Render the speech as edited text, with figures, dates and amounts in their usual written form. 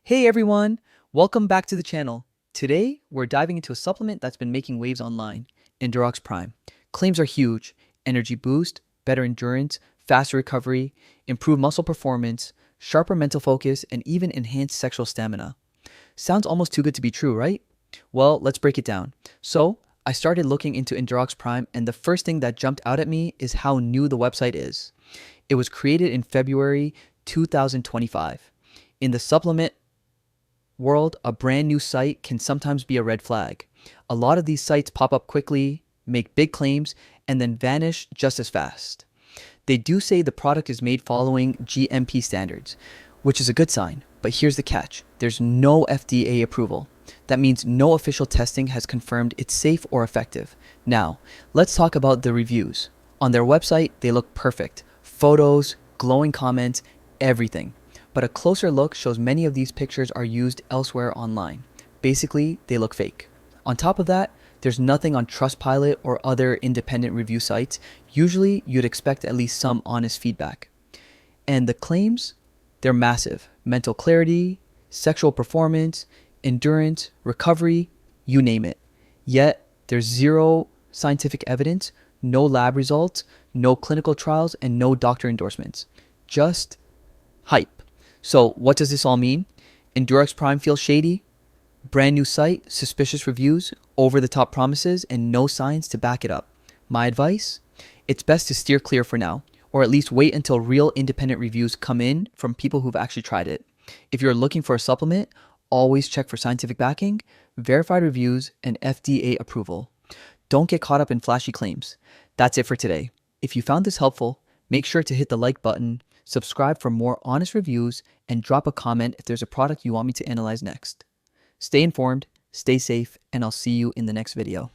Hey everyone, welcome back to the channel. Today, we're diving into a supplement that's been making waves online, Endurox Prime. Claims are huge: energy boost, better endurance, faster recovery, improved muscle performance, sharper mental focus, and even enhanced sexual stamina. Sounds almost too good to be true, right? Well, let's break it down. So, I started looking into Endurox Prime, and the first thing that jumped out at me is how new the website is. It was created in February 2025. In the supplement world, a brand new site can sometimes be a red flag. A lot of these sites pop up quickly, make big claims, and then vanish just as fast. They do say the product is made following GMP standards, which is a good sign, but here's the catch: there's no FDA approval. That means no official testing has confirmed it's safe or effective. Now, let's talk about the reviews. On their website, they look perfect: photos, glowing comments, everything. But a closer look shows many of these pictures are used elsewhere online. Basically, they look fake. On top of that, there's nothing on Trustpilot or other independent review sites. Usually, you'd expect at least some honest feedback. And the claims? They're massive: mental clarity, sexual performance, endurance, recovery, you name it. Yet, there's zero scientific evidence, no lab results, no clinical trials, and no doctor endorsements. Just hype. So, what does this all mean? Endurox Prime feels shady? Brand new site, suspicious reviews, over the top promises, and no science to back it up. My advice? It's best to steer clear for now, or at least wait until real independent reviews come in from people who've actually tried it. If you're looking for a supplement, always check for scientific backing, verified reviews, and FDA approval. Don't get caught up in flashy claims. That's it for today. If you found this helpful, make sure to hit the like button, subscribe for more honest reviews, and drop a comment if there's a product you want me to analyze next. Stay informed, stay safe, and I'll see you in the next video.